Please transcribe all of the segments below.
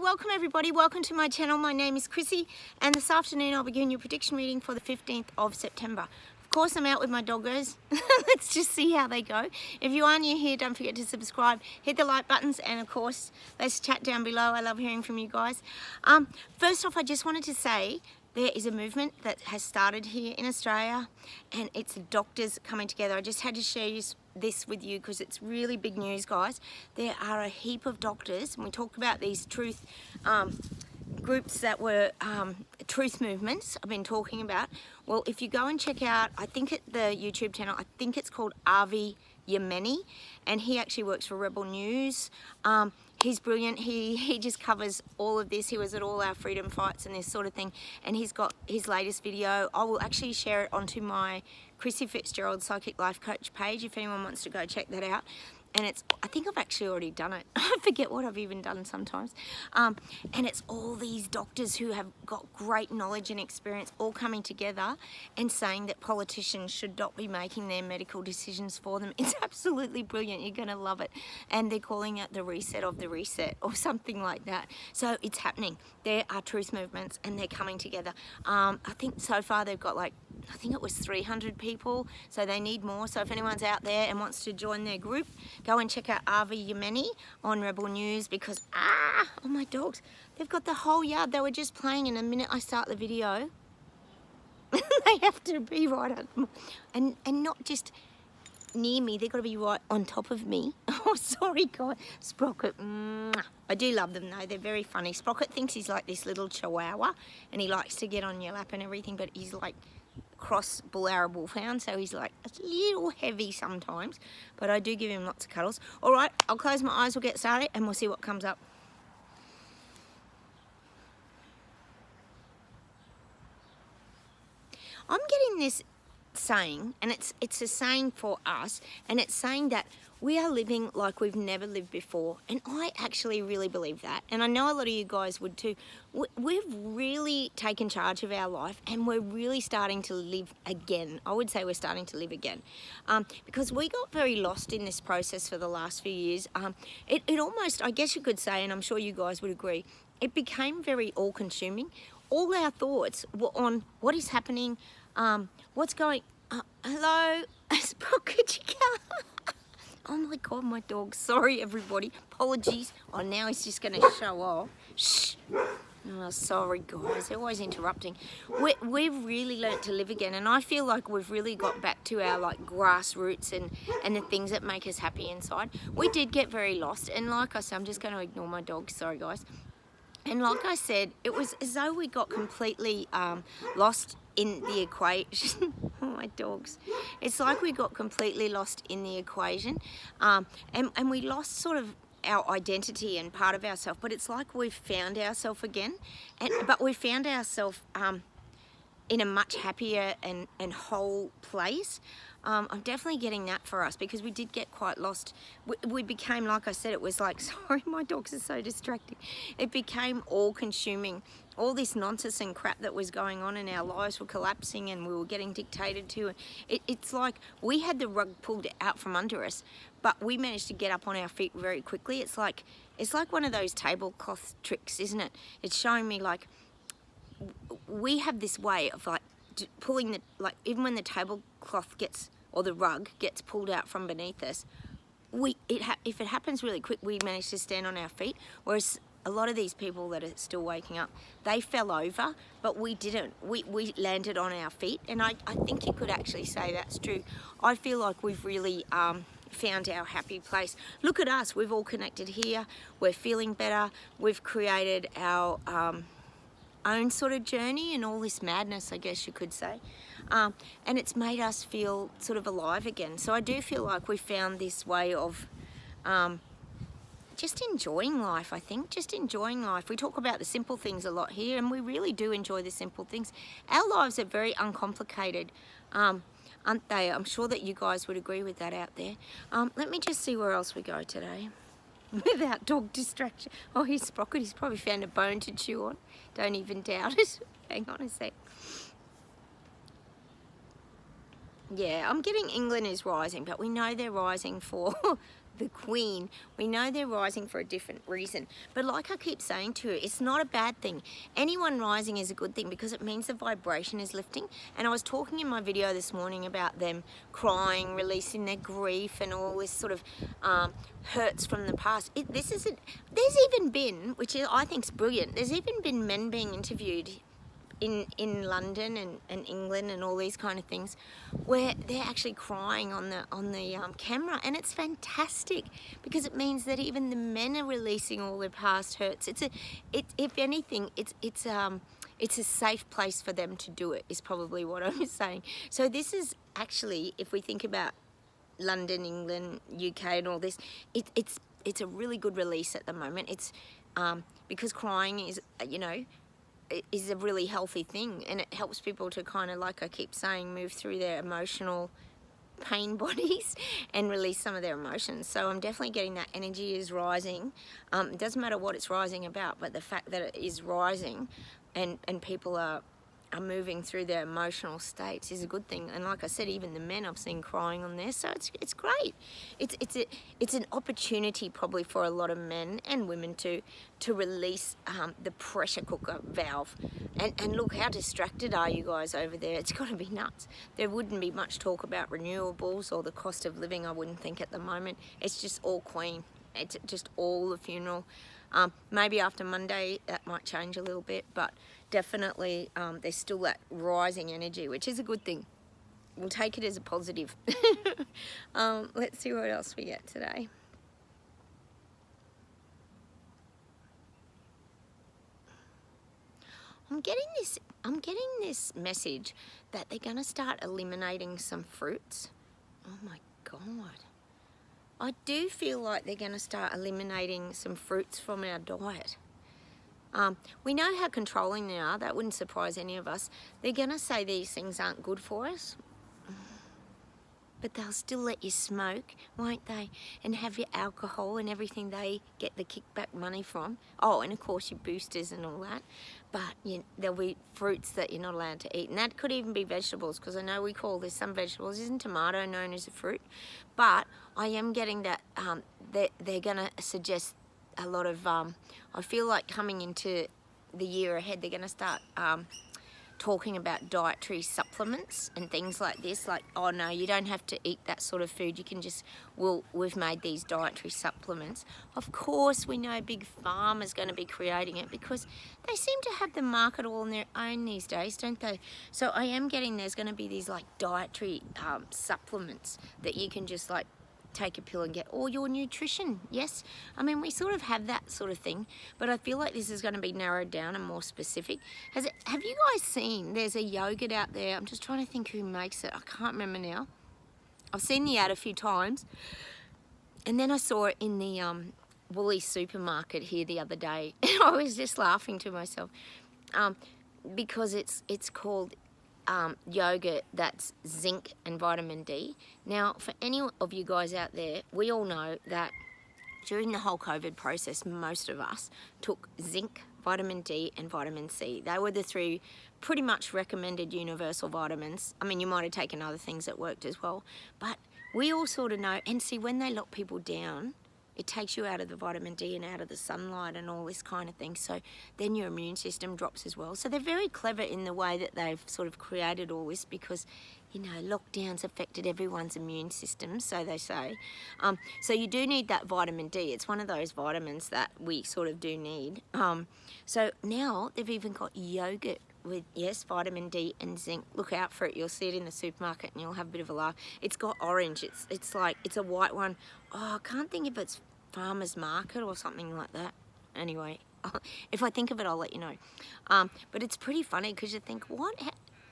welcome everybody. Welcome to my channel. My name is Chrissy, and this afternoon I'll be giving you a prediction reading for the 15th of September. Of course, I'm out with my doggos. Let's just see how they go. If you are new here, don't forget to subscribe, hit the like buttons, and of course, let's chat down below. I love hearing from you guys. First off, I just wanted to say there is a movement that has started here in Australia, and it's doctors coming together. I just had to share this with you because it's really big news, guys. There are a heap of doctors, and we talk about these truth groups that were truth movements I've been talking about. Well, if you go and check out, I think the YouTube channel, I think it's called Avi Yemeni, and he actually works for Rebel News. He's brilliant. He just covers all of this. He was at all our freedom fights and this sort of thing, and he's got his latest video. I will actually share it onto my Chrissy Fitzgerald Psychic Life Coach page if anyone wants to go check that out. And I think I've actually already done it. I forget what I've even done sometimes. And it's all these doctors who have got great knowledge and experience all coming together and saying that politicians should not be making their medical decisions for them. It's absolutely brilliant. You're gonna love it. And they're calling it the reset of the reset or something like that. So it's happening. There are truth movements and they're coming together. I think so far they've got I think it was 300 people, so they need more. So if anyone's out there and wants to join their group, go and check out Avi Yemeni on Rebel News, because oh my dogs, they've got the whole yard. They were just playing, and the minute I start the video they have to be right on, and not just near me, they've got to be right on top of me. Oh, sorry guys. Sprocket, I do love them though, they're very funny. Sprocket thinks he's like this little chihuahua and he likes to get on your lap and everything, but he's like cross bull Arab wolfhound, so he's like a little heavy sometimes, but I do give him lots of cuddles. All right, I'll close my eyes, we'll get started and we'll see what comes up. I'm getting this saying, and it's a saying for us, and it's saying that we are living like we've never lived before, and I actually really believe that, and I know a lot of you guys would too. We've really taken charge of our life, and we're really starting to live again. I would say we're starting to live again, because we got very lost in this process for the last few years. It almost, I guess you could say, and I'm sure you guys would agree, it became very all-consuming. All our thoughts were on what is happening, what's going. Hello, Sprocket. Oh my God, my dog. Sorry, everybody. Apologies. Oh, now he's just going to show off. Shh. Oh, sorry, guys. They're always interrupting. We've really learnt to live again, and I feel like we've really got back to our grassroots and the things that make us happy inside. We did get very lost, and like I said, I'm just going to ignore my dog. Sorry, guys. And like I said, it was as though we got completely lost in the equation. Oh, my dogs. It's like we got completely lost in the equation, and we lost sort of our identity and part of ourselves, but it's like we've found ourselves again, but we found ourselves in a much happier and whole place. I'm definitely getting that for us, because we did get quite lost. We became, like I said, it was like, sorry, my dogs are so distracting. It became all-consuming. All this nonsense and crap that was going on in our lives were collapsing, and we were getting dictated to. It's like we had the rug pulled out from under us, but we managed to get up on our feet very quickly. It's like one of those tablecloth tricks, isn't it? It's showing me we have this way of pulling even when the tablecloth or the rug gets pulled out from beneath us, if it happens really quick, we manage to stand on our feet, whereas a lot of these people that are still waking up, they fell over, but we didn't. We landed on our feet, and I think you could actually say that's true. I feel like we've really found our happy place. Look at us, we've all connected here, we're feeling better, we've created our own sort of journey and all this madness, I guess you could say, and it's made us feel sort of alive again. So I do feel like we found this way of just enjoying life. I think just enjoying life. We talk about the simple things a lot here, and we really do enjoy the simple things. Our lives are very uncomplicated, aren't they? I'm sure that you guys would agree with that out there. Let me just see where else we go today without dog distraction. Oh, he's Sprocket. He's probably found a bone to chew on. Don't even doubt it. Hang on a sec. Yeah, I'm getting England is rising, but we know they're rising for the queen, we know they're rising for a different reason. But like I keep saying to you, it's not a bad thing. Anyone rising is a good thing because it means the vibration is lifting. And I was talking in my video this morning about them crying, releasing their grief and all this sort of hurts from the past. There's even been, which I think is brilliant, there's even been men being interviewed in London and England and all these kind of things where they're actually crying on the camera, and it's fantastic because it means that even the men are releasing all their past hurts. If anything, it's a safe place for them to do it, is probably what I'm saying. So this is actually, if we think about London, England, UK and all this, it's a really good release at the moment. It's because crying is, you know, is a really healthy thing, and it helps people to kind of, like I keep saying, move through their emotional pain bodies and release some of their emotions. So I'm definitely getting that energy is rising. It doesn't matter what it's rising about, but the fact that it is rising and people are moving through their emotional states is a good thing. And like I said, even the men I've seen crying on there, so it's great. It's an opportunity probably for a lot of men and women to release the pressure cooker valve. And look, how distracted are you guys over there? It's got to be nuts. There wouldn't be much talk about renewables or the cost of living, I wouldn't think, at the moment. It's just all Queen. It's just all the funeral. Maybe after Monday that might change a little bit, but definitely there's still that rising energy, which is a good thing. We'll take it as a positive. Let's see what else we get today. I'm getting this message that they're going to start eliminating some fruits. Oh my God. I do feel like they're going to start eliminating some fruits from our diet. We know how controlling they are. That wouldn't surprise any of us. They're going to say these things aren't good for us. But they'll still let you smoke, won't they? And have your alcohol and everything they get the kickback money from. Oh, and of course your boosters and all that. But there'll be fruits that you're not allowed to eat. And that could even be vegetables, because I know we call this some vegetables. Isn't tomato known as a fruit? But I am getting that they're going to suggest a lot of, I feel like coming into the year ahead, they're going to start talking about dietary supplements and things like this, like, oh no, you don't have to eat that sort of food, you can just, we've made these dietary supplements. Of course we know Big Pharma's going to be creating it because they seem to have the market all on their own these days, don't they? So I am getting there's going to be these like dietary supplements that you can just like take a pill and get all your nutrition. Yes, I mean, we sort of have that sort of thing, but I feel like this is going to be narrowed down and more specific. Have you guys seen, there's a yogurt out there, I'm just trying to think who makes it, I can't remember now. I've seen the ad a few times, and then I saw it in the Woolies supermarket here the other day, and I was just laughing to myself because it's called yogurt that's zinc and vitamin D. Now, for any of you guys out there, we all know that during the whole COVID process, most of us took zinc, vitamin D and vitamin C. They were the three pretty much recommended universal vitamins. I mean, you might have taken other things that worked as well, but we all sort of know. And see, when they lock people down, it takes you out of the vitamin D and out of the sunlight and all this kind of thing. So then your immune system drops as well. So they're very clever in the way that they've sort of created all this because, you know, lockdowns affected everyone's immune system, so they say. So you do need that vitamin D. It's one of those vitamins that we sort of do need. So now they've even got yogurt with, yes, vitamin D and zinc. Look out for it. You'll see it in the supermarket and you'll have a bit of a laugh. It's got orange. It's like, it's a white one. Oh, I can't think if it's Farmer's Market or something like that. Anyway, if I think of it, I'll let you know. But it's pretty funny because you think, what?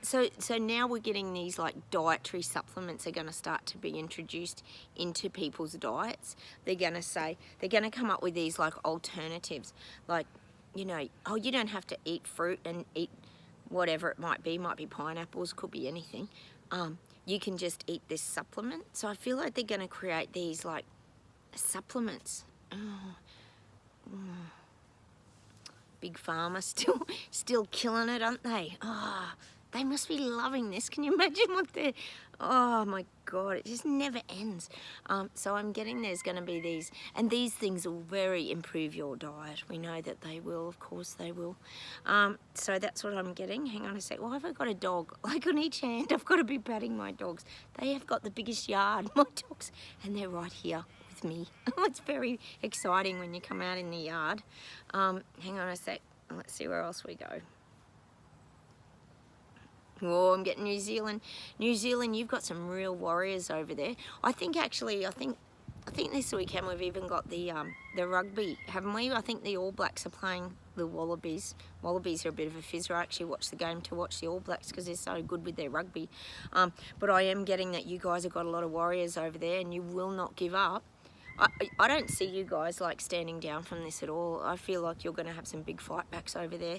So now we're getting these like dietary supplements are going to start to be introduced into people's diets. They're going to say, they're going to come up with these like alternatives. Like, you know, oh, you don't have to eat fruit and eat whatever it might be pineapples, could be anything. You can just eat this supplement. So I feel like they're going to create these like supplements. Big Pharma still killing it, aren't they? They must be loving this. Can you imagine what they're... Oh my God, it just never ends. So I'm getting there's going to be these, and these things will very improve your diet. We know that they will, of course they will. So that's what I'm getting. Hang on a sec. Why have I got a dog? Like on each hand, I've got to be patting my dogs. They have got the biggest yard, my dogs, and they're right here with me. It's very exciting when you come out in the yard. Hang on a sec. Let's see where else we go. Oh, I'm getting New Zealand. New Zealand, you've got some real warriors over there. I think actually, I think this weekend we've even got the rugby, haven't we? I think the All Blacks are playing the Wallabies. Wallabies are a bit of a fizzer. I actually watched the game to watch the All Blacks because they're so good with their rugby. But I am getting that you guys have got a lot of warriors over there and you will not give up. I don't see you guys like standing down from this at all. I feel like you're going to have some big fight backs over there.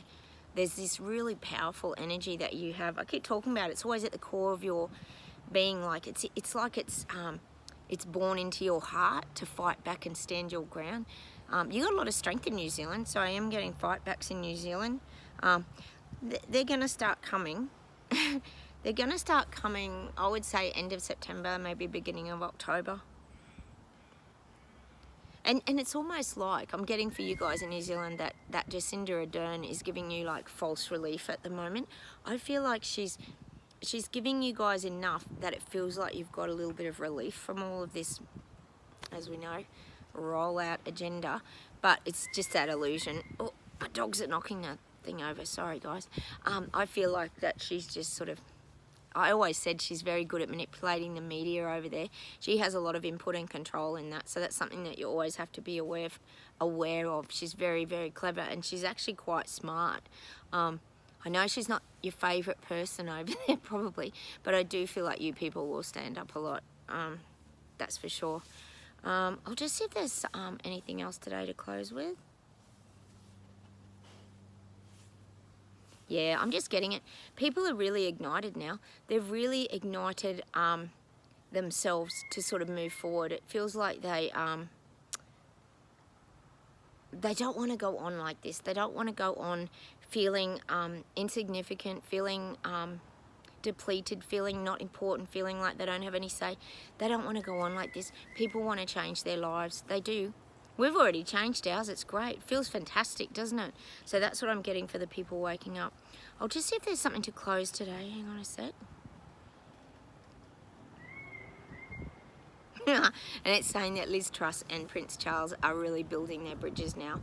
There's this really powerful energy that you have. I keep talking about it. It's always at the core of your being. Like it's like it's born into your heart to fight back and stand your ground. You got a lot of strength in New Zealand, so I am getting fight backs in New Zealand. They're going to start coming. They're going to start coming, I would say, end of September, maybe beginning of October. And it's almost like I'm getting for you guys in New Zealand that Jacinda Ardern is giving you like false relief at the moment. I feel like she's giving you guys enough that it feels like you've got a little bit of relief from all of this, as we know, rollout agenda. But it's just that illusion. Oh, my dogs are knocking that thing over. Sorry, guys. I feel like that she's just sort of... I always said she's very good at manipulating the media over there. She has a lot of input and control in that, so that's something that you always have to be aware of. She's very, very clever, and she's actually quite smart. I know she's not your favourite person over there, probably, but I do feel like you people will stand up a lot. That's for sure. I'll just see if there's anything else today to close with. Yeah, I'm just getting it. People are really ignited now. They've really ignited themselves to sort of move forward. It feels like they don't want to go on like this. They don't want to go on feeling insignificant, feeling depleted, feeling not important, feeling like they don't have any say. They don't want to go on like this. People want to change their lives. They do. We've already changed ours. It's great. It feels fantastic, doesn't it? So that's what I'm getting for the people waking up. I'll just see if there's something to close today. Hang on a sec. And it's saying that Liz Truss and Prince Charles are really building their bridges now.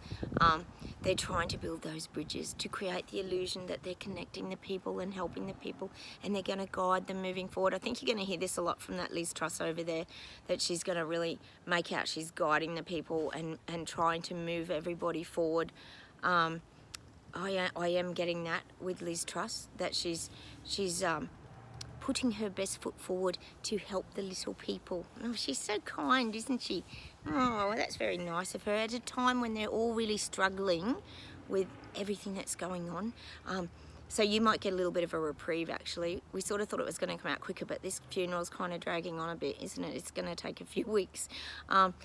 They're trying to build those bridges to create the illusion that they're connecting the people and helping the people, and they're going to guide them moving forward. I think you're going to hear this a lot from that Liz Truss over there, that she's going to really make out she's guiding the people and trying to move everybody forward. I am getting that with Liz Truss, that she's putting her best foot forward to help the little people. Oh, she's so kind, isn't she? Oh, that's very nice of her at a time when they're all really struggling with everything that's going on. So you might get a little bit of a reprieve, actually. We sort of thought it was going to come out quicker, but this funeral's kind of dragging on a bit, isn't it? It's going to take a few weeks.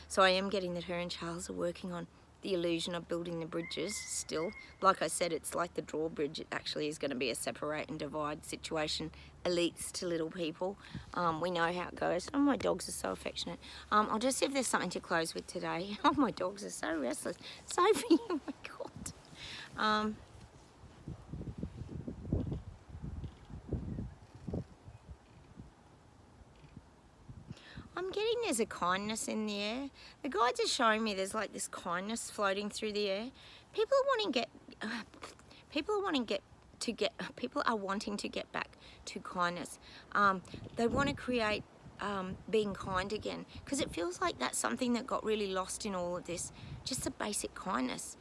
So I am getting that her and Charles are working on the illusion of building the bridges still. Like I said, it's like the drawbridge. It actually is going to be a separate and divide situation, elites to little people. We know how it goes. Oh, my dogs are so affectionate. I'll just see if there's something to close with today. Oh, my dogs are so restless. Sophie, oh my God. I'm getting there's a kindness in the air. The guides are showing me there's like this kindness floating through the air. People are wanting to get back to kindness. They want to create being kind again, because it feels like that's something that got really lost in all of this. Just the basic kindness,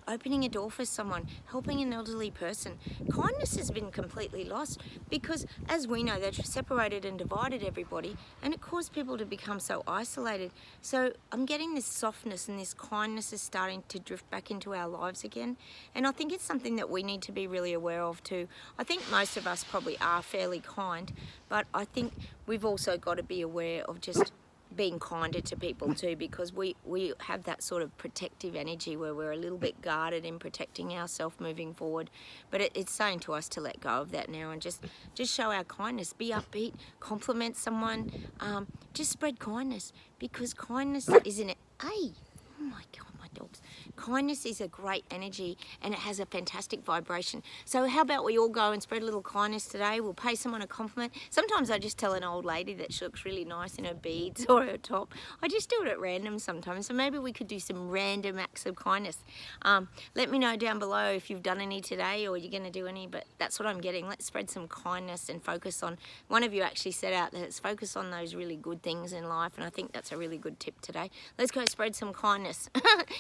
opening a door for someone, helping an elderly person. Kindness has been completely lost because, as we know, they've separated and divided everybody, and it caused people to become so isolated. So I'm getting this softness, and this kindness is starting to drift back into our lives again, and I think it's something that we need to be really aware of too. I think most of us probably are fairly kind, but I think we've also got to be aware of just being kinder to people too, because we have that sort of protective energy where we're a little bit guarded in protecting ourselves moving forward. But it's saying to us to let go of that now and just show our kindness, be upbeat, compliment someone, just spread kindness, because kindness isn't it. Hey, oh my God, my dogs. Kindness is a great energy and it has a fantastic vibration. So how about we all go and spread a little kindness today? We'll pay someone a compliment. Sometimes I just tell an old lady that she looks really nice in her beads or her top. I just do it at random sometimes. So maybe we could do some random acts of kindness. Let me know down below if you've done any today or you're going to do any, but that's what I'm getting. Let's spread some kindness and focus on, one of you actually set out that it's focus on those really good things in life, and I think that's a really good tip today. Let's go spread some kindness.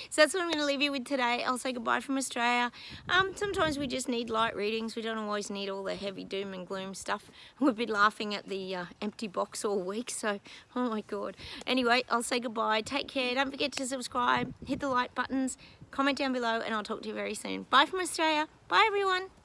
So that's what I'm going to leave you with today. I'll say goodbye from Australia. Sometimes we just need light readings. We don't always need all the heavy doom and gloom stuff. We've been laughing at the empty box all week, so oh my God. Anyway, I'll say goodbye. Take care. Don't forget to subscribe, hit the like buttons, comment down below, and I'll talk to you very soon. Bye from Australia. Bye everyone.